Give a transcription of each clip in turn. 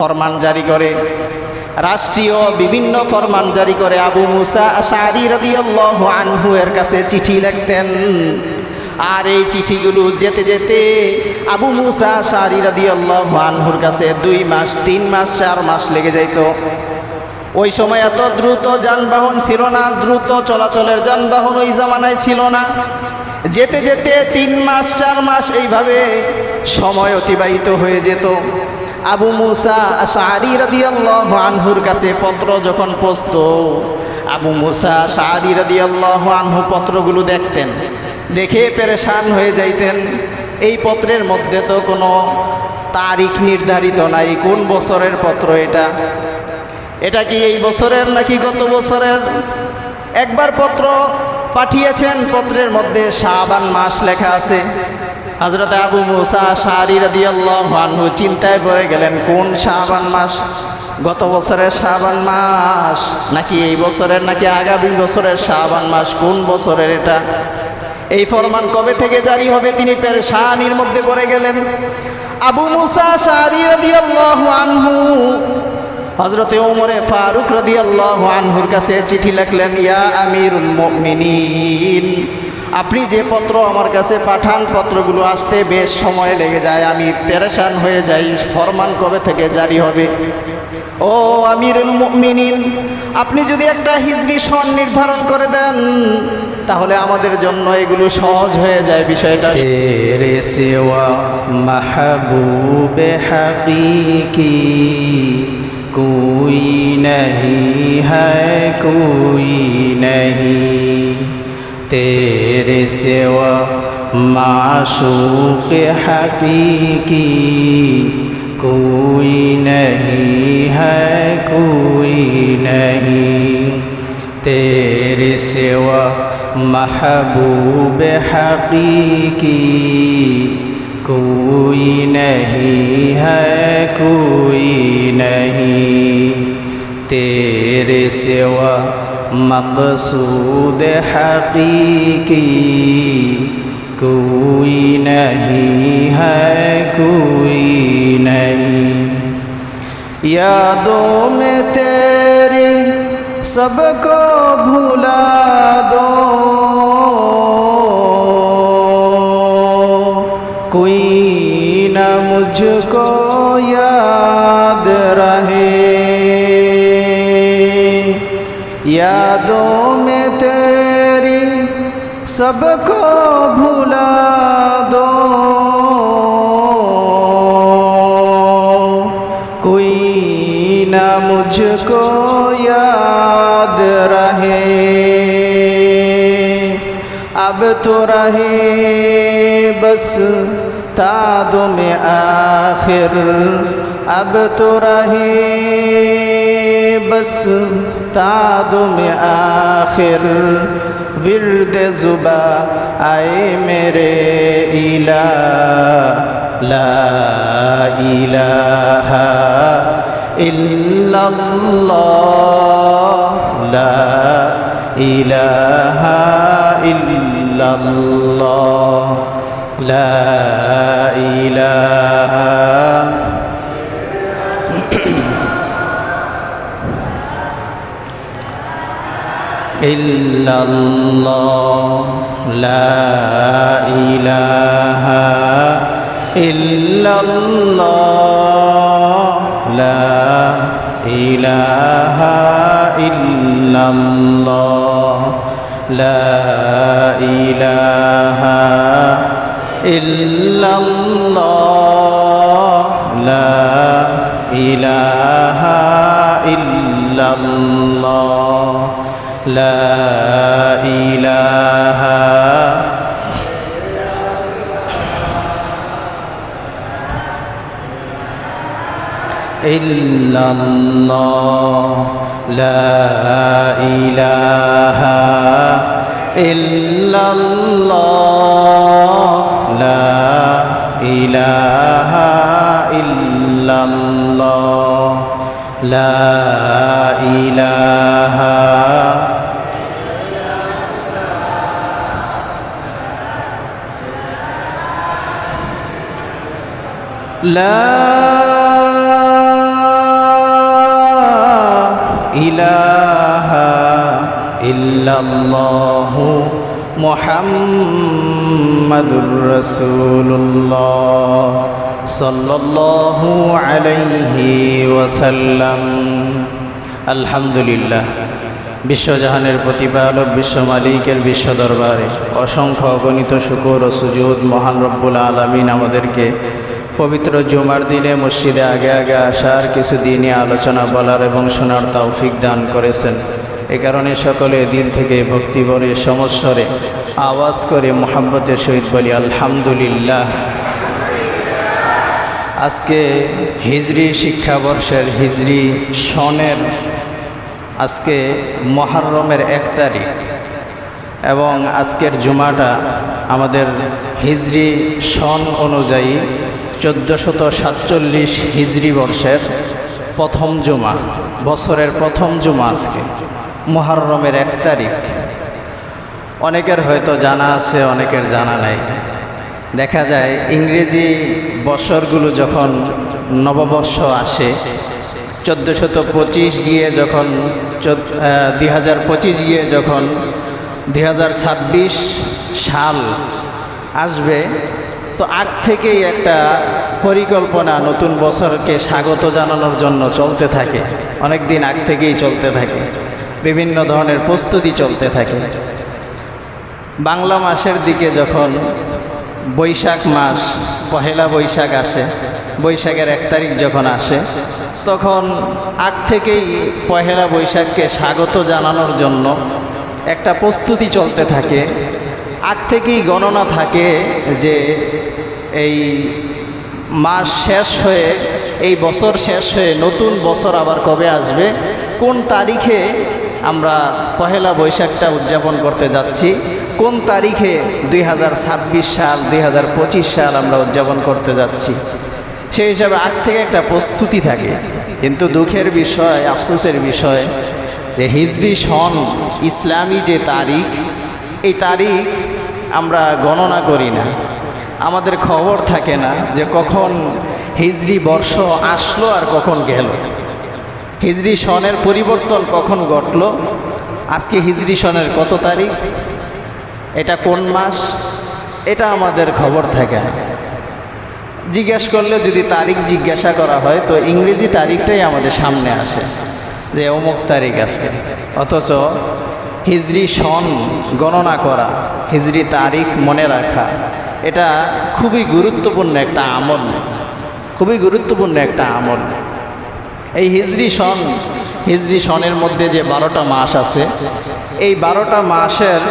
ফরমান জারি করে, রাষ্ট্রীয় বিভিন্ন ফরমান জারি করে। আবু মুসা আশআরী রাদিয়াল্লাহু আনহু এর কাছে চিঠি লিখতেন, আর এই চিঠিগুলো যেতে যেতে আবু মুসা আশআরী রাদিয়াল্লাহু আনহুর কাছে 2 মাস 3 মাস 4 মাস লেগে যাইত। ওই সময় এত দ্রুত যানবাহন ছিল না, দ্রুত চলাচলের যানবাহন ওই জামানায় ছিল না। যেতে যেতে 3 মাস 4 মাস এইভাবে সময় অতিবাহিত হয়ে যেত। আবু মুসা আশআরী রাদিয়াল্লাহু আনহুর কাছে পত্র যখন পৌঁছত, আবু মুসা আশআরী রাদিয়াল্লাহু আনহু পত্রগুলো দেখতেন, দেখে পেরেশান হয়ে যাইতেন। এই পত্রের মধ্যে তো কোনো তারিখ নির্ধারিত নাই, কোন বছরের পত্র এটা কি এই বছরের নাকি গত বছরের। একবার পত্র পাঠিয়েছেন, পত্রের মধ্যে শাবান মাস লেখা আছে। হযরত আবু মুসা আশআরী রাদিয়াল্লাহু আনহু চিন্তায় পড়ে গেলেন, কোন শাবান মাস, গত বছরের শাবান মাস নাকি এই বছরের, নাকি আগামী বছরের শাবান মাস, কোন বছরের এটা, এই ফরমান কবে থেকে জারি হবে। তিনি পেরেশানির মধ্যে পড়ে গেলেন। আবু মুসা আশআরী রাদিয়াল্লাহু আনহু হযরতে ওমরে ফারুক রাদিয়াল্লাহু আনহুর কাছে চিঠি লিখলেন, ইয়া আমিরুল মুমিনিন, আপনি যে পত্র আমার কাছে পাঠান, পত্রগুলো আসতে বেশ সময় লেগে যায়, আমি পেরেশান হয়ে যাই, ফরমান কবে থেকে জারি হবে। ও আমিরুল মুমিনিন, আপনি যদি একটা হিজরি সন নির্ধারণ করে দেন তাহলে আমাদের জন্য এগুলো সহজ হয়ে যায় বিষয়টা। তেরে সেওয়া মাহবুবে হাকিকি कोई नहीं है कोई नहीं, तेरे सिवा माशूक़ हकीकी कोई नहीं है कोई नहीं, तेरे सिवा महबूब हकीकी कोई नहीं है कोई नहीं, तेरे सिवा मक़सूद हक़ीक़ी कोई नहीं है कोई नहीं। यादों में तेरी सबको भुला दो, कोई न मुझको याद रहे, यादों में तेरी सबको भुला दो, कोई न मुझको याद रहे, अब तो रहे बस तादों में आखिर, अब तो रहे बस तादों में आखिर, विर्द जुबा आए मेरे इलाह, ला इलाहा इल्लल्लाह, ला इलाहा इल्लल्लाह, ला इलाहा इल्लल्लाह, ला इलाहा इल्लल्लाह, ला इलाहा इल्लल्लाह, ला इलाहा इल्लल्लाह, ला इलाहा इल्लल्लाह, ला इलाहा इल्लल्लाह, ला इलाहा इल्लल्लाह, ला इलाहा इल्लल्लाह, ला इलाहा لا ইলাহা ইল্লাল্লাহু মুহাম্মাদুর রাসূলুল্লাহ সাল্লাল্লাহু আলাইহি ওয়াসাল্লাম। আলহামদুলিল্লাহ, বিশ্বজাহানের প্রতিপালক বিশ্ব মালিকের বিশ্ব দরবারে অসংখ্য অগণিত শুকর ও সুজুদ মহান রব্বুল আলামিন আমাদেরকে পবিত্র জুমার দিনে মসজিদে আগে আগে আসার কিছু দিনই আলোচনা বলার এবং শোনার তৌফিক দান করেছেন। এ কারণে সকলে দিল থেকে ভক্তি ভরে সমস্বরে আওয়াজ করে মুহাব্বতের সহিত বলি আলহামদুলিল্লাহ। আজকে হিজরি শিক্ষাবর্ষের হিজরি সনের আজকে মুহররমের 1 তারিখ এবং আজকের জুমাটা আমাদের হিজরি সন অনুযায়ী 1447 হিজরি বর্ষের প্রথম জুমা, বছরের প্রথম জুমা আজকে মুহররমের 1 তারিখ। অনেকের হয়তো জানা আছে, অনেকের জানা নাই। দেখা যায় ইংরেজি বছরগুলো যখন নববর্ষ আসে 1425 গিয়ে যখন 2025 গিয়ে যখন 2026 সাল আসবে, তো আগ থেকেই একটা পরিকল্পনা নতুন বছরকে স্বাগত জানানোর জন্য চলতে থাকে। অনেক দিন আগ থেকেই চলতে থাকে, বিভিন্ন ধরনের প্রস্তুতি চলতে থাকে। বাংলা মাসের দিকে যখন বৈশাখ মাস, পহেলা বৈশাখ আসে, বৈশাখের 1 তারিখ যখন আসে, তখন আগ থেকেই পহেলা বৈশাখকে স্বাগত জানানোর জন্য একটা প্রস্তুতি চলতে থাকে। আগ থেকেই গণনা থাকে যে এই মাস শেষ হয়ে, এই বছর শেষ হয়ে নতুন বছর আবার কবে আসবে, কোন তারিখে আমরা পহেলা বৈশাখটা উদযাপন করতে যাচ্ছি, কোন তারিখে 2026 সাল 2025 সাল আমরা উদযাপন করতে যাচ্ছি, সেই হিসাবে আগ থেকে একটা প্রস্তুতি থাকে। কিন্তু দুঃখের বিষয়, আফসোসের বিষয় যে হিজরি সন ইসলামী যে তারিখ, এই তারিখ আমরা গণনা করি না। আমাদের খবর থাকে না যে কখন হিজরি বর্ষ আসলো আর কখন গেল, হিজরি সনের পরিবর্তন কখন ঘটলো, আজকে হিজরি সনের কত তারিখ, এটা কোন মাস, এটা আমাদের খবর থাকে না। জিজ্ঞেস করলে যদি তারিখ জিজ্ঞাসা করা হয় তো ইংরেজি তারিখটাই আমাদের সামনে আসে যে অমুক তারিখ আছে। অথচ হিজরি সন গণনা করা, হিজরি তারিখ মনে রাখা, এটা খুবই গুরুত্বপূর্ণ একটা আমল, খুবই গুরুত্বপূর্ণ একটা আমল। এই হিজরি সনের মধ্যে যে 12টা মাস আছে, এই 12টা মাসের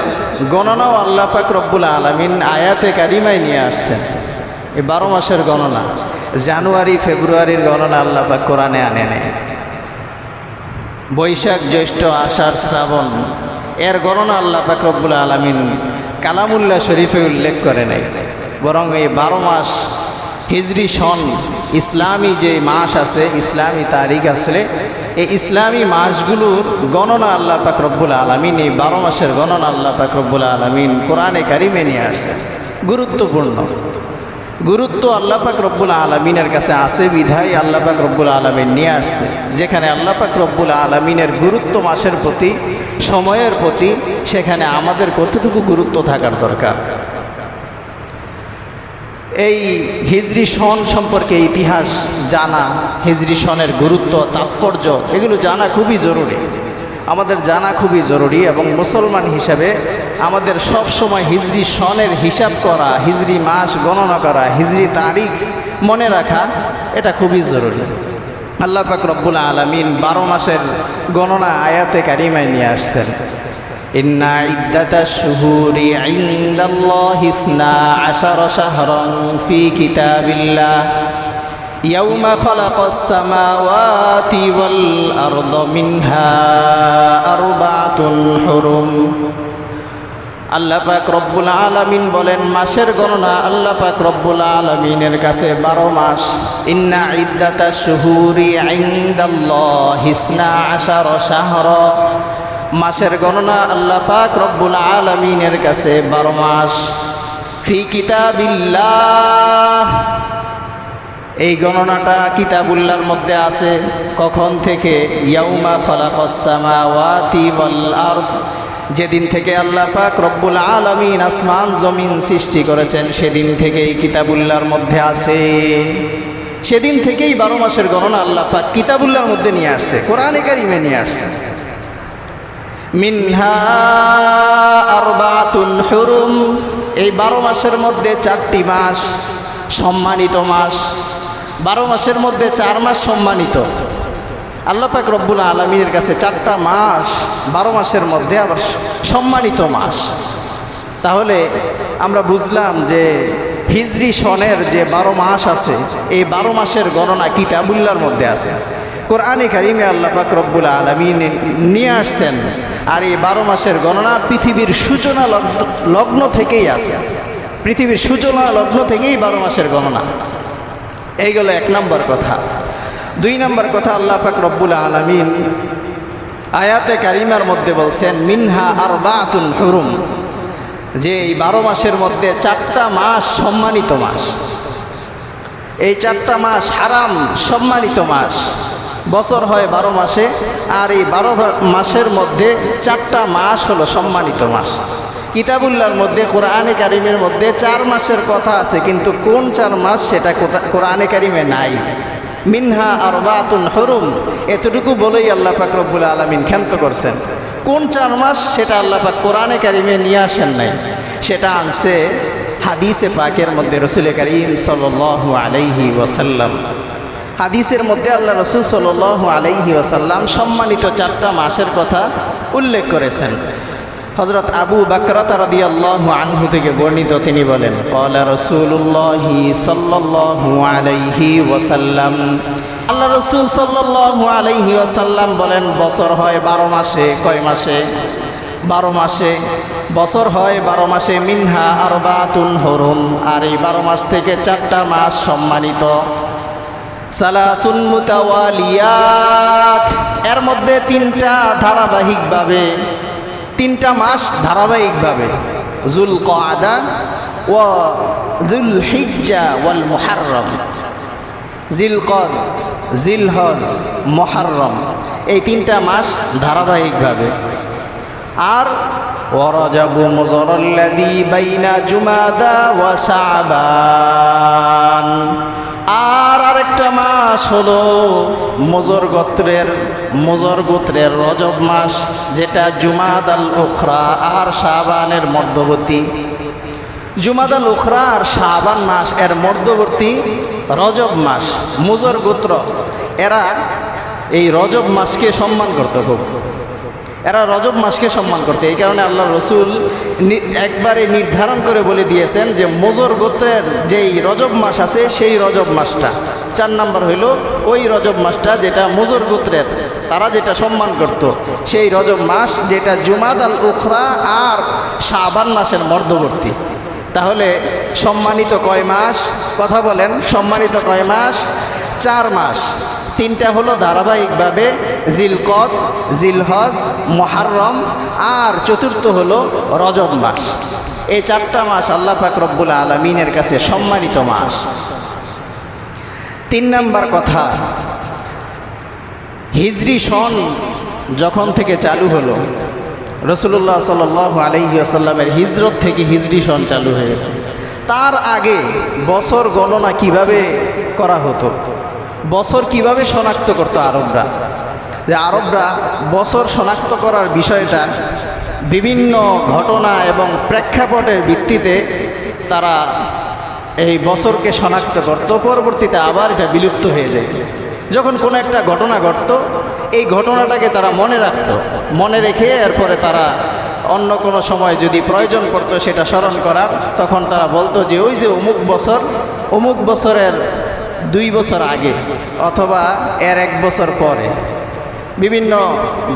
গণনাও আল্লাহ পাক রব্বুল আলামিন আয়াতে কারিমায় নিয়ে আসছেন। এই 12 মাসের গণনা, জানুয়ারি ফেব্রুয়ারির গণনা আল্লাহ পাক কোরআনে আনে নেই। বৈশাখ জ্যৈষ্ঠ আষাঢ় শ্রাবণ এর গণনা আল্লাহ পাক রব্বুল আলামিন কালামুল্লাহ শরীফে উল্লেখ করে নেই, বরং এই 12 মাস হিজরি সন ইসলামী যে মাস আছে, ইসলামী তারিখ আছে, এই ইসলামী মাসগুলোর গণনা আল্লাহ পাক রব্বুল আলামিন, এই 12 মাসের গণনা আল্লাহ পাক রব্বুল আলামিন কোরআনে কারিমে নিয়ে আসছে। গুরুত্বপূর্ণ, গুরুত্ব আল্লাহ পাক রব্বুল আলামিনের কাছে আছে বিধায় আল্লাহ পাক রব্বুল আলামিন নিয়ে আসছে। যেখানে আল্লাহ পাক রব্বুল আলামিনের গুরুত্ব মাসের প্রতি, সময়ের প্রতি, সেখানে আমাদের কতটুকু গুরুত্ব থাকার দরকার। এই হিজরি সন সম্পর্কে ইতিহাস জানা, হিজরি সনের গুরুত্ব, তাৎপর্য, এগুলো জানা খুবই জরুরি, আমাদের জানা খুবই জরুরি। এবং মুসলমান হিসাবে আমাদের সব সময় হিজরি সনের হিসাব করা, হিজরি মাস গণনা করা, হিজরি তারিখ মনে রাখা, এটা খুবই জরুরি। আল্লাহ পাক রব্বুল আলামিন 12 মাসের গণনা আয়াতে কারিমায় নিয়ে আসছেন। ইন্না ইদ্দাতাশ শুহুরি ইনদাল্লাহি 12 শাহরান ফি কিতাবিল্লাহ ইয়াউমা খালাকাস সামাওয়াতি ওয়াল আরদা মিনহা আরবাতুন হুরুম। আল্লাহ পাক রব্বুল আলামিন বলেন, মাসের গণনা আল্লাহ পাক রব্বুল আলামিনের কাছে 12 মাস। ইন্না ইদ্দাতাশ শুহুরি ইনদাল্লাহি 12 শাহরা, মাসের গণনা আল্লাহ পাক রব্বুল আলামিনের কাছে 12 মাস। ফি কিতাবিল্লাহ, এই গণনাটা কিতাবুল্লাহর মধ্যে আছে। কখন থেকে? ইয়াউমা খালাকাস সামাওয়াতি ওয়াল আরদ, যেদিন থেকে আল্লাহ পাক রব্বুল আলামিন আসমান জমিন সৃষ্টি করেছেন সেদিন থেকেই কিতাবুল্লাহর মধ্যে আছে। সেদিন থেকেই 12 মাসের গণনা আল্লাহ পাক কিতাবুল্লাহর মধ্যে নিয়ে আসছে, কোরআনে কারিমে নিয়ে আসছে। মিনহা আরবাতুন হুরুম, এই 12 মাসের মধ্যে 4টি মাস সম্মানিত মাস। 12 মাসের মধ্যে 4 মাস সম্মানিত। আল্লাহ পাক রব্বুল আলামিনের কাছে 4টা মাস 12 মাসের মধ্যে আবার সম্মানিত মাস। তাহলে আমরা বুঝলাম যে হিজরি সনের যে 12 মাস আছে, এই 12 মাসের গণনা কিতাবুল্লাহর মধ্যে আছে, কোরআনে কারিমে আল্লাহ পাক রব্বুল আলামিন নিয়ে আসছেন। আর এই 12 মাসের গণনা পৃথিবীর সূচনা লগ্ন থেকেই আছে। পৃথিবীর সূচনা লগ্ন থেকেই 12 মাসের গণনা। এইগুলো 1 নম্বর কথা। 2 নম্বর কথা, আল্লাহ পাক রব্বুল আলামিন আয়াতে কারিমার মধ্যে বলছেন মিনহা আরবাতুন হুরুম, যে এই 12 মাসের মধ্যে 4টা মাস সম্মানিত মাস। এই 4টা মাস হারাম সম্মানিত মাস। বছর হয় 12 মাসে, আর এই 12 মাসের মধ্যে 4টা মাস হলো সম্মানিত মাস। কিতাবুল্লাহর মধ্যে কোরআনে কারিমের মধ্যে 4 মাসের কথা আছে, কিন্তু কোন 4 মাস সেটা কোরআনে কারিমে নাই। মিনহা আরবাতুন হুরুম, এতটুকু বলেই আল্লাহ পাক রব্বুল আলামিন ক্ষান্ত করছেন। কোন 4 মাস সেটা আল্লাহ পাক কোরআনে কারিমে নিয়ে আসেন নাই, সেটা আনছে হাদিসে পাকের মধ্যে রাসূল করিম সাল্লাল্লাহু আলাইহি ওয়াসাল্লাম। হাদিসের মধ্যে আল্লাহ রাসূল সাল্লাল্লাহু আলাইহি ওয়াসাল্লাম সম্মানিত 4টা মাসের কথা উল্লেখ করেছেন। হযরত আবু বকরতা রাদিয়াল্লাহু আনহু থেকে বর্ণিত, তিনি বলেন ক্বালা রাসূলুল্লাহি সাল্লাল্লাহু আলাইহি ওয়াসাল্লাম, আল্লাহ রাসূল সাল্লাল্লাহু আলাইহি ওয়াসাল্লাম বলেন বছর হয় 12 মাসে। কয় মাসে? 12 মাসে। বছর হয় 12 মাসে। মিনহা আরবাতুন হুরুম, আর এই 12 মাস থেকে 4টা মাস সম্মানিত। সালাসুন মুতাওয়ালিয়াত, এর মধ্যে 3টা ধারাবাহিকভাবে, 3টা মাস ধারাবাহিকভাবে, যুলকআদা ওয়া যুলহিজ্জা ওয়াল মুহাররম। জিলকদ, জিলহজ, মুহাররম, এই 3টা মাস ধারাবাহিকভাবে। আর ওয়ারাজাবু মুযরাল্লাযী বাইনা জুমাদা ওয়া শাবান, আর আরেকটা মাস হলো মুজর গোত্রের রজব মাস, যেটা জুমাদাল উখরা আর শাবানের মধ্যবর্তী। জুমাদাল উখরা আর শাবান মাস এর মধ্যবর্তী রজব মাস। মুজর গোত্র এরা এই রজব মাসকে সম্মান করত খুব, এরা রজব মাসকে সম্মান করতে। এই কারণে আল্লাহ রসুল একবারে নির্ধারণ করে বলে দিয়েছেন যে মুজর গোত্রের যেই রজব মাস আছে সেই রজব মাসটা 4 নম্বর হইল ওই রজব মাসটা যেটা মুজর গোত্রের, তারা যেটা সম্মান করত, সেই রজব মাস যেটা জুমাদাল উখরা আর শাবান মাসের মধ্যবর্তী। তাহলে সম্মানিত কয় মাস? কথা বলেন, সম্মানিত কয় মাস? 4 মাস। 3টা হলো ধারাবাহিকভাবে জিলকদ, জিলহজ, মুহাররম, আর 4র্থ হলো রজব মাস। এই 4টা মাস আল্লাহ পাক রব্বুল আলামিনের কাছে সম্মানিত মাস। 3 নম্বর কথা, হিজরি সন যখন থেকে চালু হলো, রাসূলুল্লাহ সাল্লাল্লাহু আলাইহি ওয়াসাল্লামের হিজরত থেকে হিজরি সন চালু হয়েছে। তার আগে বছর গণনা কিভাবে করা হতো, বছর কিভাবে শনাক্ত করত আরবরা? যে আরবরা বছর শনাক্ত করার বিষয়টা বিভিন্ন ঘটনা এবং প্রেক্ষাপটের ভিত্তিতে তারা এই বছরকে শনাক্ত করত। পরবর্তীতে আবার এটা বিলুপ্ত হয়ে যেত। যখন কোনো একটা ঘটনা ঘটত, এই ঘটনাটাকে তারা মনে রাখত, মনে রেখে এরপরে তারা অন্য কোনো সময় যদি প্রয়োজন পড়তো সেটা স্মরণ করার, তখন তারা বলতো যে ওই যে অমুক বছরের 2 বছর আগে অথবা এর 1 বছর পরে। বিভিন্ন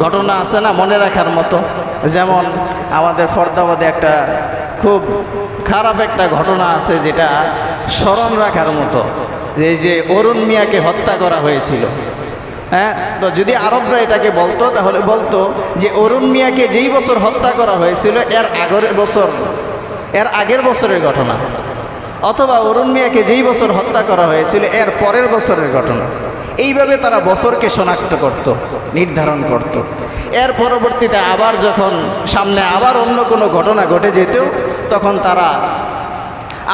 ঘটনা আছে না মনে রাখার মতো, যেমন আমাদের ফরদাবাদে একটা খুব খারাপ একটা ঘটনা আছে যেটা স্মরণ রাখার মতো, এই যে অরুণ মিয়াকে হত্যা করা হয়েছিল। হ্যাঁ, তো যদি আরবরা এটাকে বলতো তাহলে বলতো যে অরুণ মিয়াকে যেই বছর হত্যা করা হয়েছিল এর আগের বছরের ঘটনা। অথবা অরুণ মিয়াকে যেই বছর হত্যা করা হয়েছিল এর পরের বছরের ঘটনা। এইভাবে তারা বছরকে শনাক্ত করত, নির্ধারণ করত। এর পরবর্তীতে আবার যখন সামনে আবার অন্য কোনো ঘটনা ঘটে যেত, তখন তারা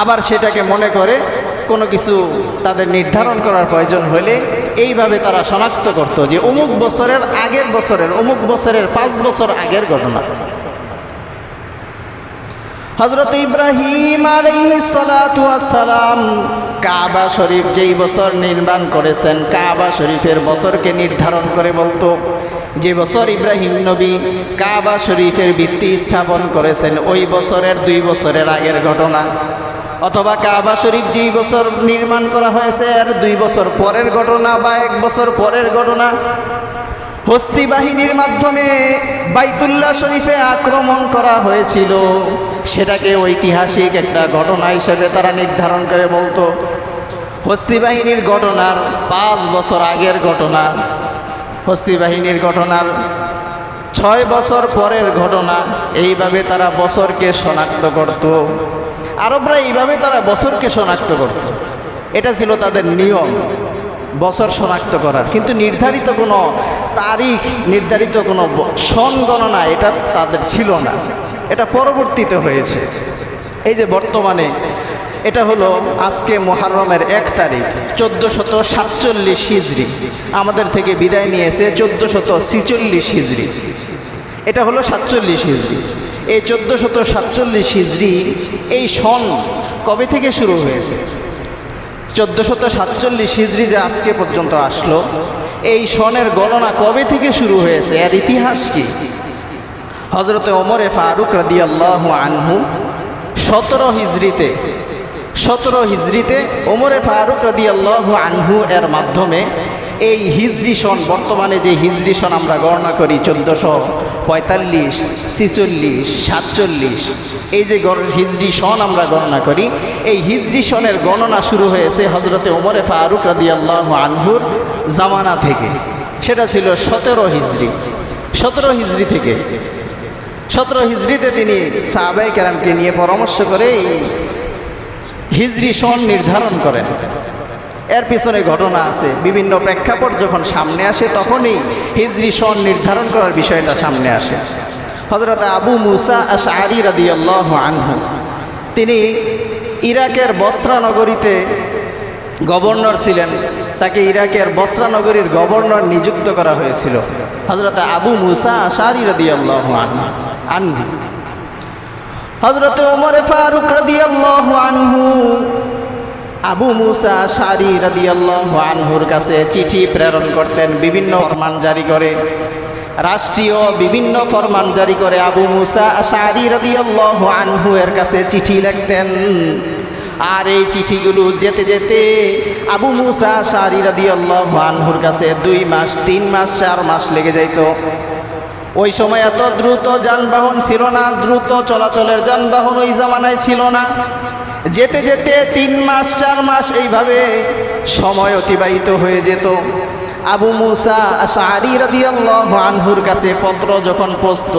আবার সেটাকে মনে করে কোনো কিছু তাদের নির্ধারণ করার প্রয়োজন হলে এইভাবে তারা শনাক্ত করত যে অমুক বছরের আগের বছরের অমুক বছরের 5 বছর আগের ঘটনা। হযরত ইব্রাহিম আলাইহিস সালাতু ওয়াস সালাম কাবা শরীফ যেই বছর নির্মাণ করেছেন, কাবা শরীফের বছরকে নির্ধারণ করে বলতো যে বছর ইব্রাহিম নবী কাবা শরীফের ভিত্তি স্থাপন করেছেন ওই বছরের 2 বছরের আগের ঘটনা, অথবা কাবা শরীফ যেই বছর নির্মাণ করা হয়েছে এর 2 বছর পরের ঘটনা বা 1 বছর পরের ঘটনা। হস্তি বাহিনীর মাধ্যমে বাইতুল্লাহ শরীফে আক্রমণ করা হয়েছিল, সেটাকে ঐতিহাসিক একটা ঘটনা হিসেবে তারা নির্ধারণ করে বলতো হস্তি বাহিনীর ঘটনার 5 বছর আগের ঘটনা, হস্তি বাহিনীর ঘটনার 6 বছর পরের ঘটনা। এইভাবে তারা বছরকে শনাক্ত করত। আরবরা এইভাবে তারা বছরকে শনাক্ত করত। এটা ছিল তাদের নিয়ম, বছর শনাক্ত করার। কিন্তু নির্ধারিত কোনো তারিখ, নির্ধারিত কোনো সন গণনা এটা তাদের ছিল না, এটা পরবর্তীতে হয়েছে। এই যে বর্তমানে এটা হলো আজকে মুহররমের 1 তারিখ 1447 হিজরি, আমাদের থেকে বিদায় নিয়েছে 1446 হিজরি, এটা হলো 47 হিজরি। এই 1447 হিজরি এই সন কবে থেকে শুরু হয়েছে? 1447 হিজরি যে আজকে পর্যন্ত আসলো, এই সনের গণনা কবে থেকে শুরু হয়েছে, এর ইতিহাস কি? হযরতে ওমর ফারুক রাদিয়াল্লাহু আনহু 17 হিজরিতে ওমর ফারুক রাদিয়াল্লাহু আনহু এর মাধ্যমে এই হিজরি সন, বর্তমানে যে হিজরি সন আমরা গণনা করি 1445, 46, 47, এই যে হিজরি সন আমরা গণনা করি, এই হিজরি সনের গণনা শুরু হয়েছে হযরতে ওমর ফারুক রাদিয়াল্লাহু আনহুর জামানা থেকে। সেটা ছিল 17 হিজরি থেকে। 17 হিজরিতে তিনি সাহাবায়ে কেরামকে নিয়ে পরামর্শ করে এই হিজরি সন নির্ধারণ করেন। এর পিছনে ঘটনা আছে, বিভিন্ন প্রেক্ষাপট যখন সামনে আসে তখনই হিজরি সন নির্ধারণ করার বিষয়টা সামনে আসে। হযরত আবু মুসা আশআরী রাদিয়াল্লাহু আনহু তিনি ইরাকের বসরা নগরীতে গভর্নর ছিলেন, তাকে ইরাকের বসরা নগরীর গভর্নর নিযুক্ত করা হয়েছিল। হযরত আবু মুসা আশআরী রাদিয়াল্লাহু আনহু হযরত ওমর ফারুক রাদিয়াল্লাহু আনহু আবু মুসা আশআরী রাদিয়াল্লাহু আনহুর কাছে চিঠি প্রেরণ করতেন, বিভিন্ন ফরমান জারি করে, রাষ্ট্রীয় বিভিন্ন ফরমান জারি করে আবু মুসা আশআরী রাদিয়াল্লাহু আনহু এর কাছে চিঠি লিখতেন। আর এই চিঠিগুলো যেতে যেতে আবু মুসা আশআরী রাদিয়াল্লাহু আনহুর কাছে 2 মাস, 3 মাস, 4 মাস লেগে যাইত। ওই সময় এত দ্রুত যানবাহন ছিল না, দ্রুত চলাচলের যানবাহন ওই জামানায় ছিল না। যেতে যেতে 3 মাস, 4 মাস এইভাবে সময় অতিবাহিত হয়ে যেত। আবু মুসা আশআরী রাদিয়াল্লাহু আনহুর কাছে পত্র যখন পৌঁছত,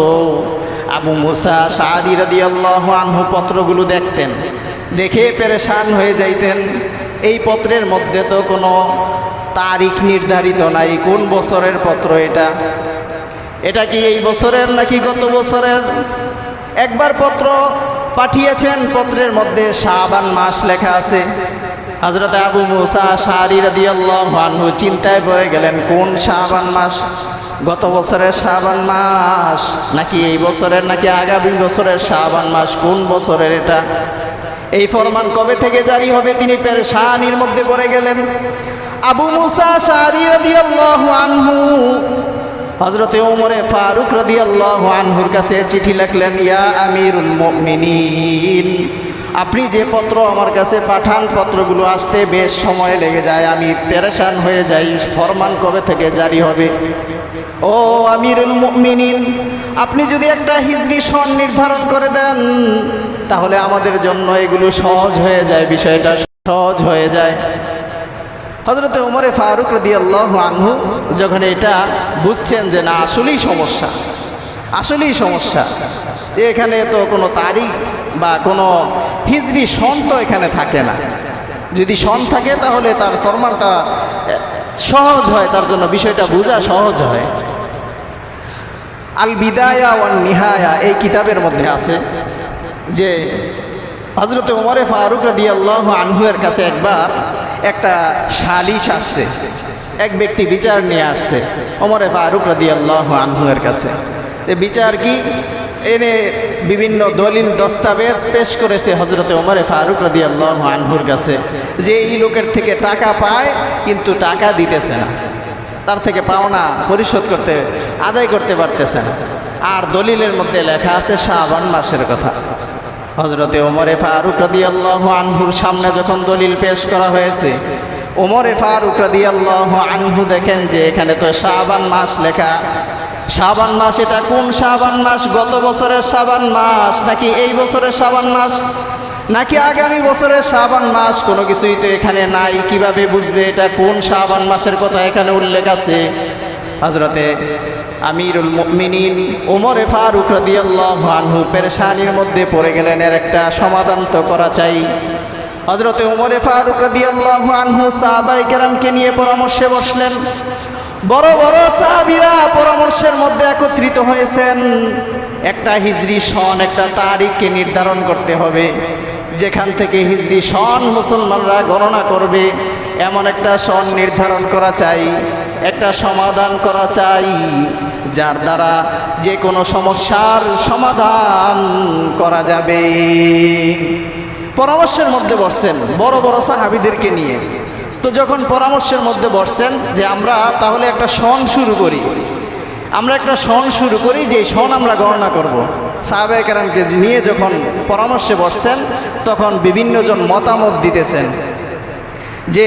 আবু মুসা আশআরী রাদিয়াল্লাহু আনহু পত্রগুলো দেখতেন, দেখে পেরেশান হয়ে যাইতেন। এই পত্রের মধ্যে তো কোনো তারিখ নির্ধারিত নাই, কোন বছরের পত্র এটা কি এই বছরের নাকি গত বছরের? একবার পত্র পাঠিয়েছেন, পত্রের মধ্যে শাবান মাস লেখা আছে। হযরত আবু মুসা আশআরী রাদিয়াল্লাহু আনহু চিন্তায় পড়ে গেলেন, কোন শাবান মাস? গত বছরের শাবান মাস নাকি এই বছরের, নাকি আগামী বছরের শাবান মাস? কোন বছরের এটা? এই ফরমান কবে থেকে জারি হবে? তিনি পেরেশানির মধ্যে পড়ে গেলেন। আবু মুসা আশআরী রাদিয়াল্লাহু আনহু হযরত ওমর ফারুক রাদিয়াল্লাহু আনহুর কাছে চিঠি লিখলেন, ইয়া আমিরুল মুমিনিন, আপনি যে পত্র আমার কাছে পাঠান, পত্রগুলো আসতে বেশ সময় লেগে যায়, আমি পেরেশান হয়ে যাই, ফরমান কবে থেকে জারি হবে? ও আমিরুল মুমিনিন, আপনি যদি একটা হিজরি সন নির্ধারণ করে দেন তাহলে আমাদের জন্য এগুলো সহজ হয়ে যায়, বিষয়টা সহজ হয়ে যায়। হযরত ওমর ফারুক রাদিয়াল্লাহু আনহু যখন এটা বুঝছেন যে না আসলেই সমস্যা, যে এখানে তো কোনো তারিখ বা কোনো হিজরি সন তো এখানে থাকে না। যদি সন থাকে তাহলে তার ফরমানটা সহজ হয়, তার জন্য বিষয়টা বোঝা সহজ হয়। আল বিদায়া ওয়ান নিহায়া এই কিতাবের মধ্যে আছে যে হযরত ওমরে ফারুক রাদিয়াল্লাহু আনহু এর কাছে একবার একটা সালিশ আসছে, এক ব্যক্তি বিচার নিয়ে আসছে ওমরে ফারুক রাদিয়াল্লাহু আনহু এর কাছে। যে বিচার কি এনে বিভিন্ন দলিল দস্তাবেজ পেশ করেছে হযরত ওমরে ফারুক রাদিয়াল্লাহু আনহুর কাছে যে এই লোকের থেকে টাকা পায় কিন্তু টাকা দিতেছে না, তার থেকে পাওনা পরিশোধ করতে আদায় করতে পারতেছে না। আর দলিলের মধ্যে লেখা আছে শাবান মাসের কথা। হযরতে ওমরে ফারুক রাদিয়াল্লাহু আনহুর সামনে যখন দলিল পেশ করা হয়েছে, ওমরে ফারুক রাদিয়াল্লাহু আনহু দেখেন যে এখানে তো শাবান মাস লেখা। শাবান মাস এটা কোন শাবান মাস? গত বছরের শাবান মাস নাকি এই বছরের শাবান মাস নাকি আগামী বছরের শাবান মাস? কোনো কিছুই তো এখানে নাই। কিভাবে বুঝবে এটা কোন শাবান মাসের কথা এখানে উল্লেখ আছে? হযরতে আমিরুল মুমিনিন ওমরে ফারুক রাদিয়াল্লাহু আনহু পেরেশানির মধ্যে পড়ে গেলেন, এর একটা সমাধান তো করা চাই। হযরতে ওমরে ফারুক রাদিয়াল্লাহু আনহু সাহাবায়ে কেরামকে নিয়ে পরামর্শে বসলেন। বড় বড় সাহাবীরা পরামর্শের মধ্যে একত্রিত হয়েছেন। একটা হিজরি সন, একটা তারিখকে নির্ধারণ করতে হবে, যেখান থেকে হিজরি সন মুসলমানরা গণনা করবে এমন একটা সন নির্ধারণ করা চাই, একটা সমাধান করা চাই যার দ্বারা যে কোনো সমস্যার সমাধান করা যাবে। পরামর্শের মধ্যে বসছেন বড় বড় সাহাবীদেরকে নিয়ে। তো যখন পরামর্শের মধ্যে বসছেন যে আমরা তাহলে একটা সন শুরু করি, আমরা একটা সন শুরু করি যে সন আমরা গণনা করব। সাহাবায়ে কেরামকে নিয়ে যখন পরামর্শে বসছেন তখন বিভিন্নজন মতামত দিতেছেন যে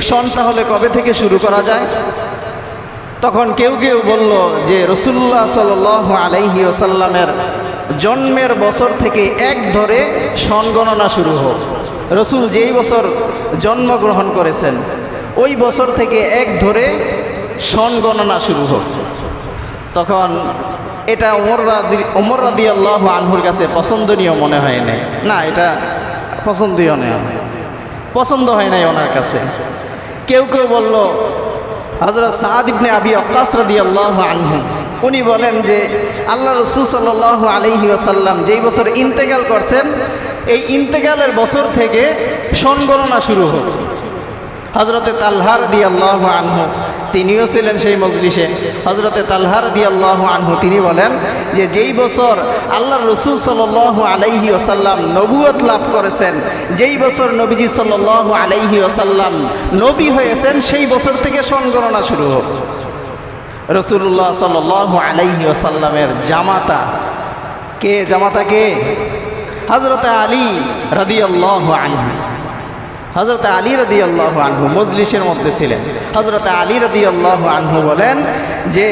সন তাহলে কবে থেকে শুরু করা যায়। তখন কেউ কেউ বলল যে রাসূলুল্লাহ সাল্লাল্লাহু আলাইহি ওয়াসাল্লামের জন্মের বছর থেকে এক ধরে সন গণনা শুরু হোক। রসুল যেই বছর জন্মগ্রহণ করেছেন ওই বছর থেকে এক ধরে সন গণনা শুরু হোক। তখন এটা ওমর রাদিয়াল্লাহু আনহুর কাছে পছন্দনীয় মনে হয় নাই। না, এটা পছন্দনীয় নয়, পছন্দ হয় নাই ওনার কাছে। কেউ কেউ বলল হযরত সাদ ইবনে আবি ওয়াক্কাস রাদিয়াল্লাহু আনহু, উনি বলেন যে আল্লাহ রাসূল সাল্লাল্লাহু আলাইহি ওয়াসাল্লাম যেই বছর ইন্তেকাল করছেন এই ইন্তেকালের বছর থেকে সন গণনা শুরু হোক। হযরতে তালহা রাদিয়াল্লাহু আনহু তিনিও ছিলেন সেই মজলিসে। হযরতে তালহা রাদিয়াল্লাহু আনহু তিনি বলেন যে যেই বছর আল্লাহর রাসূল সাল্লাল্লাহু আলাইহি ওয়াসাল্লাম নবুয়ত লাভ করেছেন, যেই বছর নবীজি সাল্লাল্লাহু আলাইহি ওয়াসাল্লাম নবী হয়েছেন সেই বছর থেকে সন গণনা শুরু হোক। রাসূলুল্লাহ সাল্লাল্লাহু আলাইহি ওয়াসাল্লামের জামাতা কে? জামাতা কে? হযরতে আলী রাদিয়াল্লাহু আনহু। হযরতে আলী রাদিয়াল্লাহু আনহু মজলিসের মধ্যে ছিলেন। হযরতে আলী রাদিয়াল্লাহু আনহু বলেন যে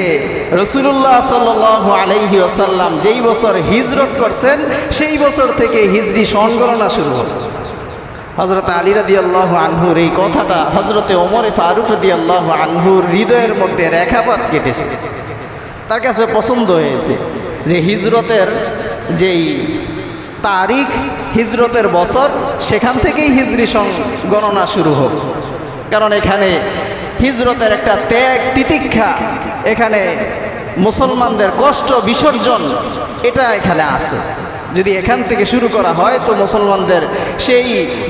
রাসূলুল্লাহ সাল্লাল্লাহু আলাইহি ওয়াসাল্লাম যেই বছর হিজরত করছেন সেই বছর থেকে হিজরি সন গণনা শুরু হল। হযরতে আলী রাদিয়াল্লাহু আনহুর এই কথাটা হযরতে ওমরে ফারুক রাদিয়াল্লাহু আনহুর হৃদয়ের মধ্যে রেখাপাত কেটেছে। তার কাছে পছন্দ হয়েছে যে হিজরতের যেই তারিখ, হিজরতের বছর, সেখান থেকেই হিজরি সন গণনা শুরু হোক। কারণ এখানে হিজরতের একটা ত্যাগ তিতিক্ষা, এখানে মুসলমানদের কষ্ট বিসর্জন এটা এখানে আছে। যদি এখান থেকে শুরু করা হয় তো মুসলমানদের সেই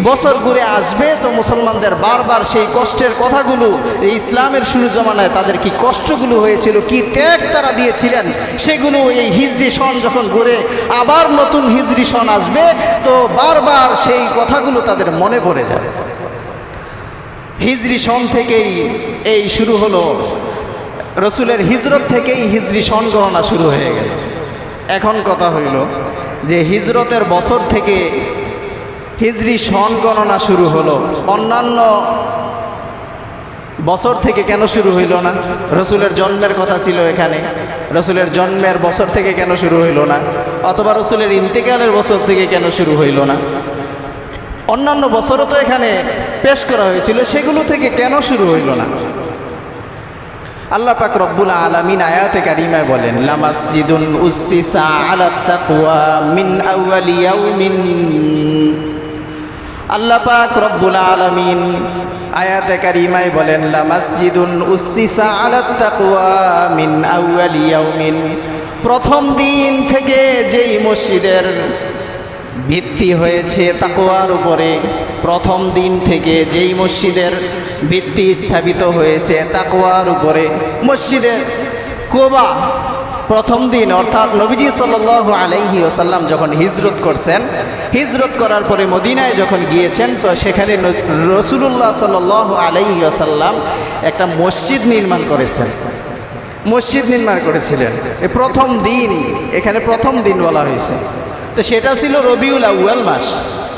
বছর ঘুরে আসবে, তো মুসলমানদের বারবার সেই কষ্টের কথাগুলো, এই ইসলামের শুরু জমানায় তাদের কি কষ্টগুলো হয়েছিল, কি ত্যাগ তারা দিয়েছিলেন, সেগুলো এই হিজরি সন যখন ঘুরে আবার নতুন হিজরি সন আসবে তো বারবার সেই কথাগুলো তাদের মনে পড়ে যাবে। হিজরি সন থেকেই এই শুরু হলো, রসুলের হিজরত থেকেই হিজরি সন গণনা শুরু হয়ে গেল। এখন কথা হইল যে হিজরতের বছর থেকে হিজরি সন গণনা শুরু হলো, অন্যান্য বছর থেকে কেন শুরু হইল না? রসুলের জন্মের কথা ছিল এখানে, রসুলের জন্মের বছর থেকে কেন শুরু হইল না? অথবা রসুলের ইন্তেকালের বছর থেকে কেন শুরু হইল না? অন্যান্য বছরও তো এখানে পেশ করা হয়েছিল, সেগুলো থেকে কেন শুরু হইল না? আল্লাহ পাক রব্বুল আলামিন আয়াতে কারিমায় বলেন, লামাসজিদুন উসসিসা আলাত তাকওয়া মিন আউয়ালি ইয়াউমিন। আল্লাহ পাক রব্বুল আলামিন আয়াতে কারিমায় বলেন, লামাসজিদুন উসসিসা আলাত তাকওয়া মিন আউয়ালি ইয়াউমিন। প্রথম দিন থেকে যেই মসজিদের ভিত্তি হয়েছে তাকওয়ার উপরে, প্রথম দিন থেকে যেই মসজিদের ভিত্তি স্থাপিত হয়েছে তাকওয়ার উপরে, মসজিদে কুবা প্রথম দিন অর্থাৎ নবীজি সাল্লাল্লাহু আলাইহি ওয়াসাল্লাম যখন হিজরত করছেন, হিজরত করার পরে মদিনায় যখন গিয়েছেন, তো সেখানে রাসূলুল্লাহ সাল্লাল্লাহু আলাইহি ওয়াসাল্লাম একটা মসজিদ নির্মাণ করেছেন, মসজিদ নির্মাণ করেছিলেন। এই প্রথম দিন, এখানে প্রথম দিন বলা হয়েছে, তো সেটা ছিল রবিউল আউয়াল মাস,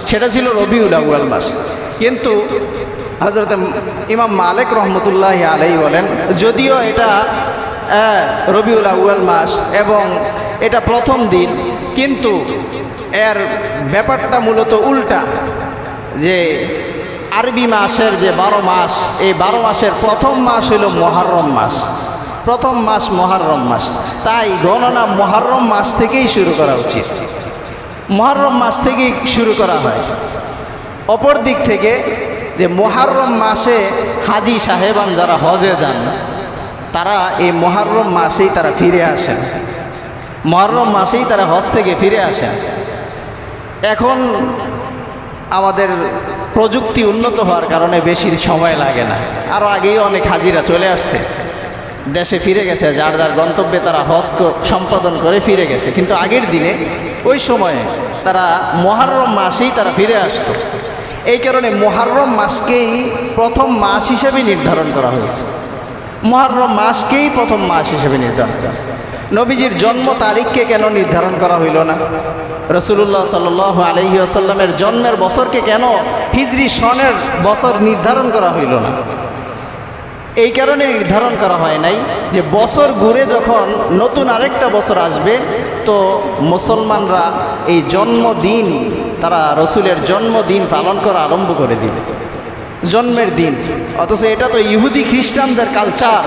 সেটা ছিল রবিউল আউয়াল মাস। কিন্তু হযরত ইমাম মালিক রহমতুল্লাহি আলাইহি বলেন, যদিও এটা রবিউল আউয়াল মাস এবং এটা প্রথম দিন, কিন্তু এর ব্যাপারটা মূলত উল্টা, যে আরবি মাসের যে 12 মাস, এই 12 মাসের প্রথম মাস হইল মুহররম মাস, প্রথম মাস মুহররম মাস। তাই গণনা মুহররম মাস থেকেই শুরু করা উচিত, মুহররম মাস থেকেই শুরু করা হয়। অপর দিক থেকে যে মুহররম মাসে হাজি সাহেবান যারা হজে যান, তারা এই মুহররম মাসেই তারা ফিরে আসেন, মুহররম মাসেই তারা হজ থেকে ফিরে আসেন। এখন আমাদের প্রযুক্তি উন্নত হওয়ার কারণে বেশি সময় লাগে না, আরও আগেই অনেক হাজিরা চলে আসছে, দেশে ফিরে গেছে, যার যার গন্তব্যে তারা হজ সম্পাদন করে ফিরে গেছে। কিন্তু আগের দিনে ওই সময়ে তারা মুহররম মাসেই তারা ফিরে আসতো। এই কারণে মুহররম মাসকেই প্রথম মাস হিসেবে নির্ধারণ করা হয়েছে, মুহররম মাসকেই প্রথম মাস হিসেবে নির্ধারণ করা হয়েছে। নবীজির জন্ম তারিখকে কেন নির্ধারণ করা হইল না? রাসূলুল্লাহ সাল্লাল্লাহু আলাইহি ওয়াসাল্লামের জন্মের বছরকে কেন হিজরি সনের বছর নির্ধারণ করা হইল না? এই কারণে নির্ধারণ করা হয় নাই যে বছর ঘুরে যখন নতুন আরেকটা বছর আসবে, তো মুসলমানরা এই জন্মদিন, তারা রসুলের জন্মদিন পালন করা আরম্ভ করে দিবে, জন্মের দিন। অথচ এটা তো ইহুদি খ্রিস্টানদের কালচার।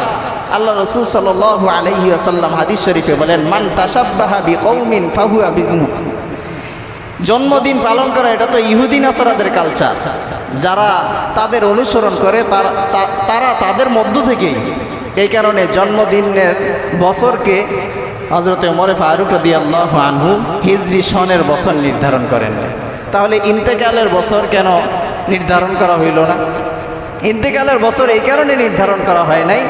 আল্লাহ রসুল সাল্লাল্লাহু আলাইহি ওয়াসাল্লাম হাদিস শরীফে বলেন, মান তাশাব্বাহা বিকওমিন ফাহুয়া মিনহুম। জন্মদিন পালন করা এটা তো ইহুদি নাসারাদের কালচার, যারা তাদের অনুসরণ করে তারা তাদের মধ্য থেকেই। এই কারণে জন্মদিনের বছরকে হযরত ওমর ফারুক রাদিয়াল্লাহু আনহু হিজরি সনের বছর নির্ধারণ করেন। তাহলে ইন্তেকালের বছর কেন নির্ধারণ করা হইল না? ইন্তেকালের বছর এই কারণে নির্ধারণ করা হয় নাই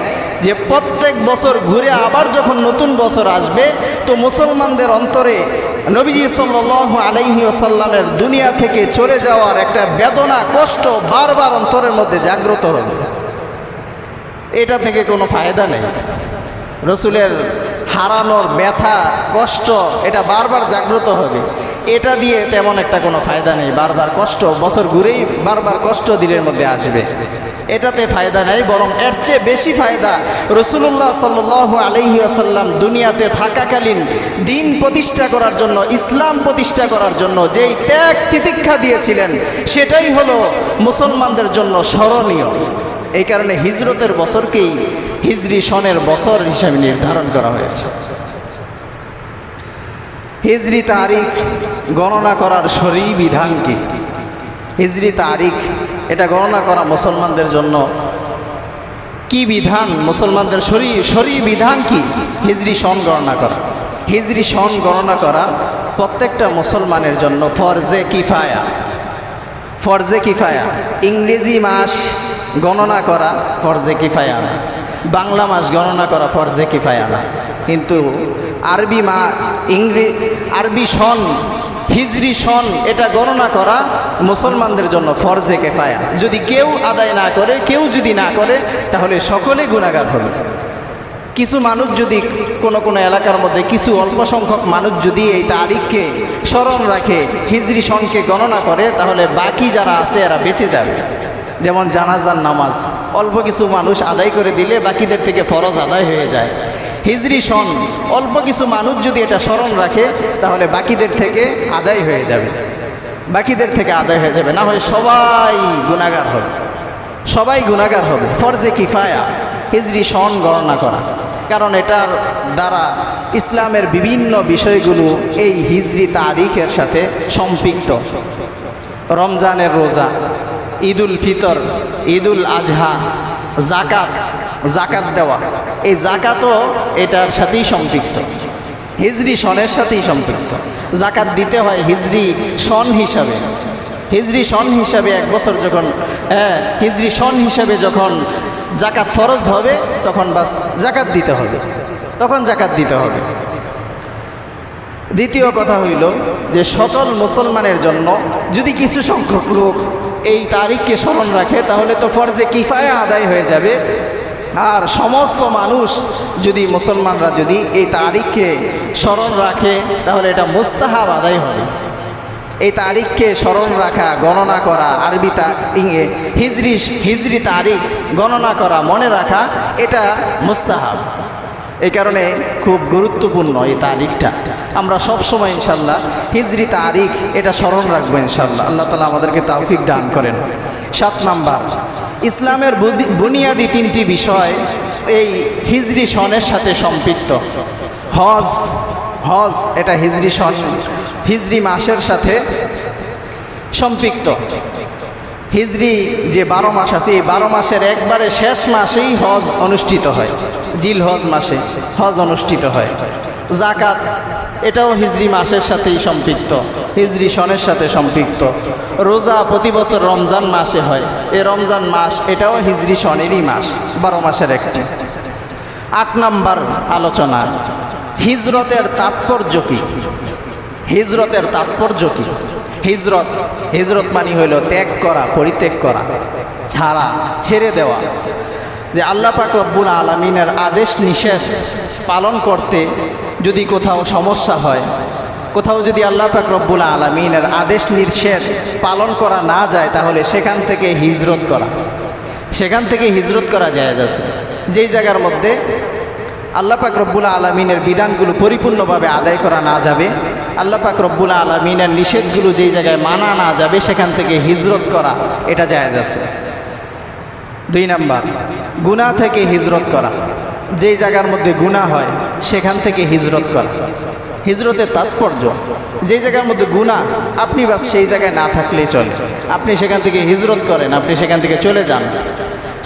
যে প্রত্যেক বছর ঘুরে আবার যখন নতুন বছর আসবে, তো মুসলমানদের অন্তরে নবীজি সাল্লাল্লাহু আলাইহি ওয়াসাল্লামের দুনিয়া থেকে চলে যাওয়ার একটা বেদনা, কষ্ট বারবার অন্তরের মধ্যে জাগ্রত হবে। এটা থেকে কোনো ফায়দা নেই। রসুলের হারানোর ব্যথা, কষ্ট এটা বারবার জাগ্রত হবে, এটা দিয়ে তেমন একটা কোনো ফায়দা নেই। বারবার কষ্ট, বছর ঘুরেই বারবার কষ্ট দিলের মধ্যে আসবে, এটাতে ফায়দা নেই। বরং এর চেয়ে বেশি ফায়দা রাসূলুল্লাহ সাল্লাল্লাহু আলাইহি ওয়াসাল্লাম দুনিয়াতে থাকাকালীন দিন প্রতিষ্ঠা করার জন্য, ইসলাম প্রতিষ্ঠা করার জন্য যেই ত্যাগ তিতিক্ষা দিয়েছিলেন, সেটাই হলো মুসলমানদের জন্য স্মরণীয়। এই কারণে হিজরতের বছরকেই হিজরি সনের বছর হিসাবে নির্ধারণ করা হয়েছে। হিজরি তারিখ গণনা করার শরঈ বিধান কি? হিজরি তারিখ এটা গণনা করা মুসলমানদের জন্য কি বিধান? মুসলমানদের শরঈ বিধান কি? হিজরি সন গণনা করা। হিজরি সন গণনা করা প্রত্যেকটা মুসলমানের জন্য ফরজে কিফায়া। ফরজে কিফায়া। ইংরেজি মাস গণনা করা ফরজে কিফায়া না, বাংলা মাস গণনা করা ফরজে কিফায়া না। কিন্তু আরবি সন, হিজরি সন এটা গণনা করা মুসলমানদের জন্য ফরজে কিফায়া। যদি কেউ আদায় না করে, কেউ যদি না করে, তাহলে সকলে গুনাহগার হবে। কিছু মানুষ যদি কোনো এলাকার মধ্যে কিছু অল্প সংখ্যক মানুষ যদি এই তারিখকে স্মরণ রাখে, হিজরি সনকে গণনা করে, তাহলে বাকি যারা আছে এরা বেঁচে যাবে। যেমন জানাজার নামাজ অল্প কিছু মানুষ আদায় করে দিলে বাকিদের থেকে ফরজ আদায় হয়ে যায়। হিজরি সন অল্প কিছু মানুষ যদি এটা স্মরণ রাখে, তাহলে বাকিদের থেকে আদায় হয়ে যাবে, বাকিদের থেকে আদায় হয়ে যাবে। না হয় সবাই গুনাহগার হবে, সবাই গুনাহগার হবে। ফরজে কিফায়া। হিজরি সন গণনা করা, কারণ এটার দ্বারা ইসলামের বিভিন্ন বিষয়গুলো এই হিজরি তারিখের সাথে সম্পৃক্ত। রমজানের রোজা, ঈদুল ফিতর, ঈদুল আজহা, জাকাত দেওয়া, এই জাকাতও এটার সাথেই সম্পৃক্ত, হিজরি সনের সাথেই সম্পৃক্ত। জাকাত দিতে হয় হিজরি সন হিসাবে। হিজরি সন হিসাবে এক বছর যখন হিজরি সন হিসাবে যখন জাকাত ফরজ হবে তখন বাস জাকাত দিতে হবে, তখন জাকাত দিতে হবে। দ্বিতীয় কথা হইল যে সকল মুসলমানের জন্য যদি কিছু সংখ্যক লোক এই তারিখকে স্মরণ রাখে তাহলে তো ফরজে কিফায়া আদায় হয়ে যাবে। আর সমস্ত মানুষ যদি মুসলমানরা যদি এই তারিখকে স্মরণ রাখে তাহলে এটা মুস্তাহাব আদায় হবে। এই তারিখকে স্মরণ রাখা, গণনা করা, হিজরি তারিখ গণনা করা, মনে রাখা, এটা মুস্তাহাব। এই কারণে খুব গুরুত্বপূর্ণ এই তারিখটা। আমরা সবসময় ইনশাল্লাহ হিজরি তারিখ এটা স্মরণ রাখবো ইনশাল্লাহ। আল্লাহ তাআলা আমাদেরকে তৌফিক দান করেন। 7 নাম্বার, ইসলামের বুনিয়াদী 3টি বিষয় এই হিজরি সনের সাথে সম্পৃক্ত। হজ এটা হিজরি সন, হিজরি মাসের সাথে সম্পৃক্ত। হিজরি যে 12 মাস আছে, এই 12 মাসের একবারে শেষ মাসেই হজ অনুষ্ঠিত হয়, জিল হজ মাসে হজ অনুষ্ঠিত হয়। জাকাত এটাও হিজরি মাসের সাথেই সম্পৃক্ত, হিজরি সনের সাথে সম্পৃক্ত। রোজা প্রতি বছর রমজান মাসে হয়, এই রমজান মাস এটাও হিজরি সনেরই মাস, 12 মাসের একটি। 8 নাম্বার আলোচনা, হিজরতের তাৎপর্য কী? হিজরতের তাৎপর্য কী? হিজরত মানে হইল ত্যাগ করা, পরিত্যাগ করা, ছেড়ে দেওয়া। যে আল্লাহ পাক রব্বুল আলামিনের আদেশ নিষেধ পালন করতে যদি কোথাও সমস্যা হয়, কোথাও যদি আল্লাহ পাক রব্বুল আলামিনের আদেশ নিষেধ পালন করা না যায় তাহলে সেখান থেকে হিজরত করা জায়েজ আছে। যেই জায়গার মধ্যে আল্লাহ পাক রব্বুল আলামিনের বিধানগুলো পরিপূর্ণভাবে আদায় করা না যাবে, আল্লাহ পাক রব্বুল আলামিনের নিষেধগুলো যেই জায়গায় মানা না যাবে সেখান থেকে হিজরত করা এটা জায়েজ আছে। 2 নাম্বার, গুনাহ থেকে হিজরত করা। যেই জায়গার মধ্যে গুনাহ হয় সেখান থেকে হিজরত করা। হিজরতের তাৎপর্য, যেই জায়গার মধ্যে গুনাহ আপনি বাস সেই জায়গায় না থাকলেই চলে, আপনি সেখান থেকে হিজরত করেন, আপনি সেখান থেকে চলে যান,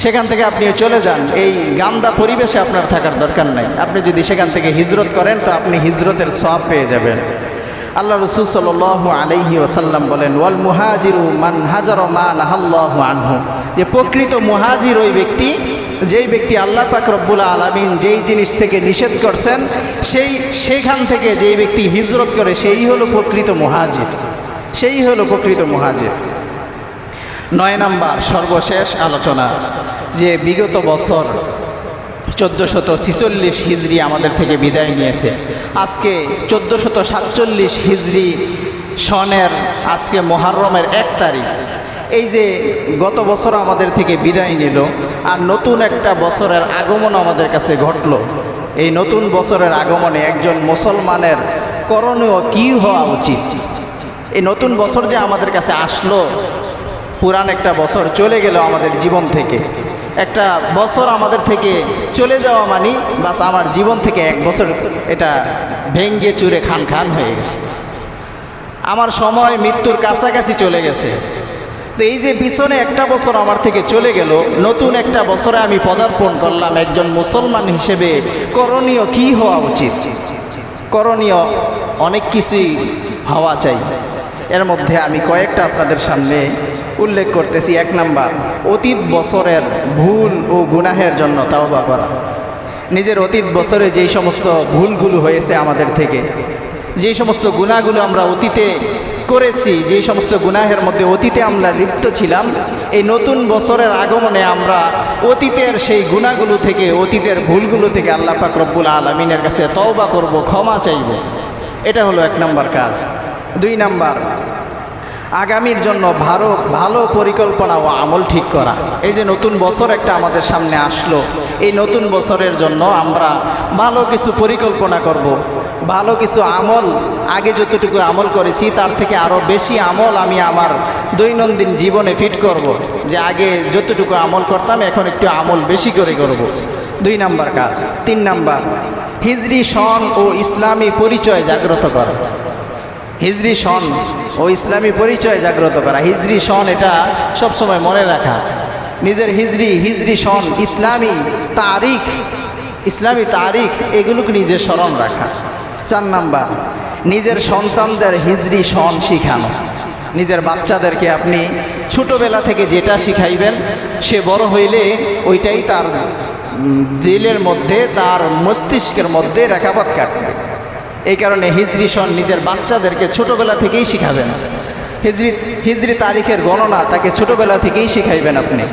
সেখান থেকে আপনি চলে যান। এই গান্দা পরিবেশে আপনার থাকার দরকার নাই। আপনি যদি সেখান থেকে হিজরত করেন তো আপনি হিজরতের সওয়াব পেয়ে যাবেন। আল্লাহ রাসূল সাল্লাল্লাহু আলাইহি ওয়াসাল্লাম বলেন, ওয়াল মুহাজিরু মান হাজারা মা নাহাল্লাহু আনহু, যে প্রকৃত মুহাজির ওই ব্যক্তি যেই ব্যক্তি আল্লাহ পাক রব্বুল আলামিন যেই জিনিস থেকে নিষেধ করছেন সেইখান থেকে যেই ব্যক্তি হিজরত করে সেই হলো প্রকৃত মুহাজির। 9 নাম্বার সর্বশেষ আলোচনা, যে বিগত বছর 1446 হিজরি আমাদের থেকে বিদায় নিয়েছে। আজকে 1447 হিজরি সনের আজকে মুহররমের 1 তারিখ। এই যে গত বছর আমাদের থেকে বিদায় নিল আর নতুন একটা বছরের আগমন আমাদের কাছে ঘটল। এই নতুন বছরের আগমনে একজন মুসলমানের করণীয় কী হওয়া উচিত? এই নতুন বছর যে আমাদের কাছে আসলো, পুরান একটা বছর চলে গেল আমাদের জীবন থেকে। একটা বছর আমাদের থেকে চলে যাওয়া মানে বাস আমার জীবন থেকে 1 বছর এটা ভেঙ্গে চুরে খান হয়ে গেছে, আমার সময় মৃত্যুর কাছাকাছি চলে গেছে। তো এই যে পিছনে একটা বছর আমার থেকে চলে গেল, নতুন একটা বছরে আমি পদার্পণ করলাম একজন মুসলমান হিসেবে করণীয় কি হওয়া উচিত? করণীয় অনেক কিছুই হওয়া চাই। এর মধ্যে আমি কয়েকটা আপনাদের সামনে উল্লেখ করতেছি। 1 নাম্বার, অতীত বছরের ভুল ও গুনাহের জন্য তাওবা করা। নিজের অতীত বছরে যেই সমস্ত ভুলগুলো হয়েছে আমাদের থেকে, যেই সমস্ত গুনাহগুলো আমরা অতীতে করেছি, যেই সমস্ত গুনাহের মধ্যে অতীতে আমরা লিপ্ত ছিলাম, এই নতুন বছরের আগমনে আমরা অতীতের সেই গুনাহগুলো থেকে, অতীতের ভুলগুলো থেকে আল্লাহ পাক রব্বুল আলামিনের কাছে তওবা করব, ক্ষমা চাইব। এটা হলো 1 নাম্বার কাজ। 2 নাম্বার, আগামীর জন্য ভালো পরিকল্পনা ও আমল ঠিক করা। এই যে নতুন বছর একটা আমাদের সামনে আসলো, এই নতুন বছরের জন্য আমরা ভালো কিছু পরিকল্পনা করব, ভালো কিছু আমল, আগে যতটুকু আমল করেছি তার থেকে আরও বেশি আমল আমি আমার দৈনন্দিন জীবনে ফিট করব। যে আগে যতটুকু আমল করতাম এখন একটু আমল বেশি করে করব। 2 নাম্বার কাজ। 3 নাম্বার, হিজরি সন ও ইসলামী পরিচয় জাগ্রত করা। হিজরি সন ও ইসলামী পরিচয় জাগ্রত করা। হিজরি সন এটা সবসময় মনে রাখা, নিজের হিজরি সন, ইসলামী তারিখ এগুলোকে নিজের স্মরণ রাখা। 4 নাম্বার, নিজের সন্তানদের হিজরি সন শিখানো। নিজের বাচ্চাদেরকে আপনি ছোটোবেলা থেকে যেটা শিখাইবেন, সে বড় হইলে ওইটাই তার দিলের মধ্যে, তার মস্তিষ্কের মধ্যে রেখাপাত কাটবে। এই কারণে হিজরি সন নিজের বাচ্চাদেরকে ছোটোবেলা থেকেই শিখাবেন। হিজরি তারিখের গণনা তাকে ছোটোবেলা থেকেই শিখাইবেন। আপনি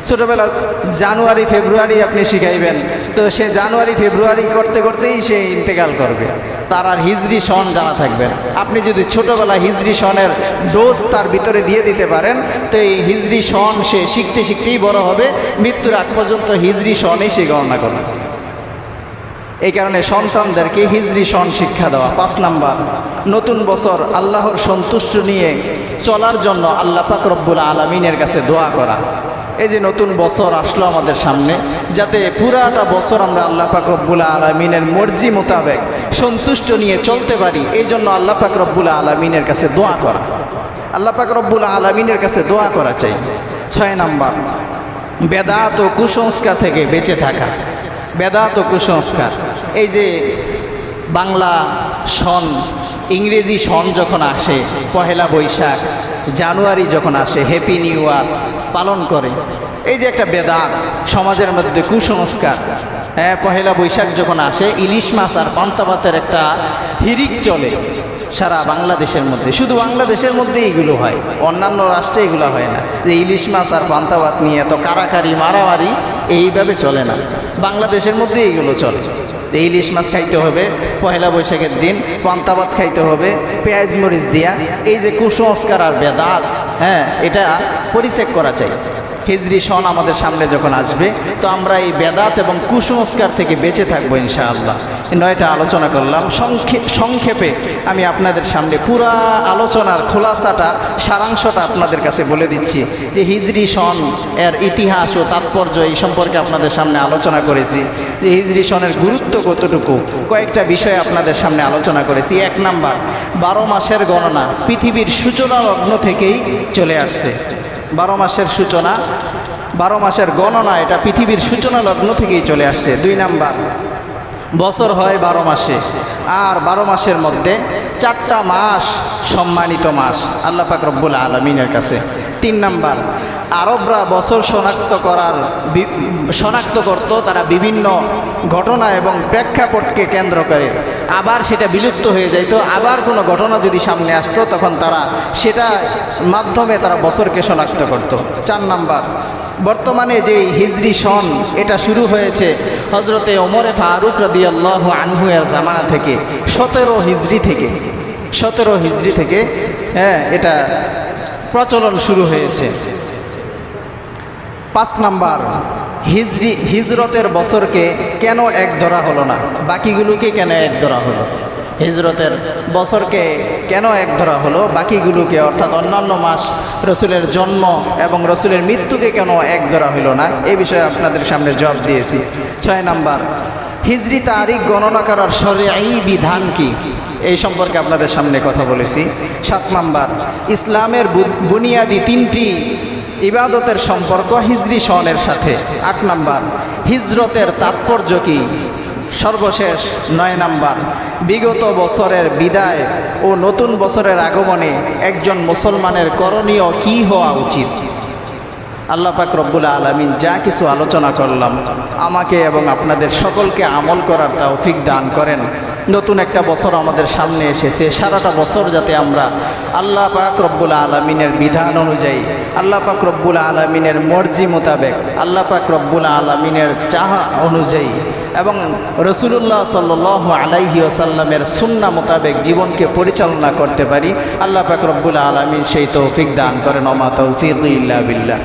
ছোটোবেলা জানুয়ারি ফেব্রুয়ারি আপনি শিখাইবেন, তো সে জানুয়ারি ফেব্রুয়ারি করতে করতেই সে ইন্তেকাল করবে, তার আর হিজরি সন জানা থাকবে না। আপনি যদি ছোটোবেলা হিজরি সনের ডোজ তার ভিতরে দিয়ে দিতে পারেন, তো এই হিজরি সন সে শিখতে শিখতেই বড় হবে, মৃত্যুর আগ পর্যন্ত হিজরি সনেই সে গণনা করবে। এই কারণে সন্তানদেরকে হিজরি সন শিক্ষা দেওয়া। 5 নাম্বার, নতুন বছর আল্লাহর সন্তুষ্ট নিয়ে চলার জন্য আল্লাহ পাক রব্বুল আলামিনের কাছে দোয়া করা। এই যে নতুন বছর আসলো আমাদের সামনে, যাতে পুরাটা বছর আমরা আল্লাহ পাক রব্বুল আলামিনের মর্জি মোতাবেক সন্তুষ্ট নিয়ে চলতে পারি, এই জন্য আল্লাহ পাক রব্বুল আলামিনের কাছে দোয়া করা। আল্লাহ পাক রব্বুল আলামিনের কাছে দোয়া করা চাই। 6 নাম্বার, বেদাত ও কুসংস্কার থেকে বেঁচে থাকা। বেদাত ও কুসংস্কার, এই যে বাংলা সন, ইংরেজি সন যখন আসে, পহেলা বৈশাখ, জানুয়ারি যখন আসে, হ্যাপি নিউ ইয়ার পালন করে, এই যে একটা বেদাত সমাজের মধ্যে, কুসংস্কার। হ্যাঁ, পহেলা বৈশাখ যখন আসে, ইলিশ মাছ আর পান্তা ভাতের একটা হিরিক চলে সারা বাংলাদেশের মধ্যে। শুধু বাংলাদেশের মধ্যে এইগুলো হয়, অন্যান্য রাষ্ট্রে এগুলো হয় না। যে ইলিশ মাছ আর পান্তা ভাত নিয়ে এত কারাকারি মারামারি এইভাবে চলে না, বাংলাদেশের মধ্যে এইগুলো চলে। ইলিশ মাছ খাইতে হবে পহেলা বৈশাখের দিন, পান্তা ভাত খাইতে হবে পেঁয়াজ মরিচ দিয়া। এই যে কুসংস্কার আর বেদাত, হ্যাঁ, এটা পরিত্যাগ করা চাই। হিজরি সন আমাদের সামনে যখন আসবে, তো আমরা এই বেদাত এবং কুসংস্কার থেকে বেঁচে থাকবো ইনশাআল্লাহ। 9টা আলোচনা করলাম। সংক্ষেপে আমি আপনাদের সামনে পুরা আলোচনার খোলাসাটা, সারাংশটা আপনাদের কাছে বলে দিচ্ছি, যে হিজরি সন এর ইতিহাস ও তাৎপর্য এই সম্পর্কে আপনাদের সামনে আলোচনা করেছি, যে হিজরি সনের গুরুত্ব কতটুকু, কয়েকটা বিষয় আপনাদের সামনে আলোচনা করেছি। 1 নাম্বার, 12 মাসের গণনা পৃথিবীর সূচনা লগ্ন থেকেই চলে আসছে। 12 মাসের সূচনা, 12 মাসের গণনা এটা পৃথিবীর সূচনা লগ্ন থেকেই চলে আসছে। 2 নাম্বার, বছর হয় 12 মাসে, আর 12 মাসের মধ্যে 4টা মাস সম্মানিত মাস আল্লাহ পাক রব্বুল আলামিনের কাছে। 3 নাম্বার, আরবরা বছর শনাক্ত করত তারা বিভিন্ন ঘটনা এবং প্রেক্ষাপটকে কেন্দ্র করে, আবার সেটা বিলুপ্ত হয়ে যাইতো। আবার কোনো ঘটনা যদি সামনে আসতো, তখন তারা সেটা মাধ্যমে তারা বছরকে শনাক্ত করত। 4 নাম্বার, বর্তমানে যে হিজরি সন এটা শুরু হয়েছে হজরতে ওমরে ফারুক রাদিয়াল্লাহু আনহু এর জামানা থেকে, 17 হিজরি থেকে হ্যাঁ এটা প্রচলন শুরু হয়েছে। 5 নাম্বার, হিজরতের বছরকে কেন এক ধরা হলো না, বাকিগুলোকে কেন এক ধরা হলো? হিজরতের বছরকে কেন এক ধরা হলো, বাকিগুলোকে অর্থাৎ অন্যান্য মাস, রসুলের জন্ম এবং রসুলের মৃত্যুকে কেন এক ধরা হলো না, এই বিষয়ে আপনাদের সামনে জবাব দিয়েছি। 6 নাম্বার, হিজরি তারিখ গণনা করার শরঈ বিধান কি, এই সম্পর্কে আপনাদের সামনে কথা বলেছি। 7 নাম্বার, ইসলামের বুনিয়াদি 3টি ইবাদতের সম্পর্ক হিজরি সনের সাথে। 8 নাম্বার, হিজরতের তাৎপর্য কি। সর্বশেষ 9 নাম্বার, বিগত বছরের বিদায় ও নতুন বছরের আগমনে একজন মুসলমানের করণীয় কি হওয়া উচিত। আল্লাহ পাক রব্বুল আলামিন যা কিছু আলোচনা করলাম, আমাকে এবং আপনাদের সকলকে আমল করার তৌফিক দান করেন। নতুন একটা বছর আমাদের সামনে এসেছে, সারাটা বছর যাতে আমরা আল্লাহ পাক রব্বুল আলামিনের বিধান অনুযায়ী, আল্লাহ পাক রব্বুল আলামিনের মর্জি মোতাবেক, আল্লাহ পাক রব্বুল আলামিনের চাহা অনুযায়ী এবং রাসূলুল্লাহ সাল্লাল্লাহু আলাইহি ওয়াসাল্লামের সুন্নাহ মোতাবেক জীবনকে পরিচালনা করতে পারি। আল্লাহ পাক রব্বুল আলামিন সেই তৌফিক দান করেন। ওমা তৌফিক ইল্লা বিল্লাহ।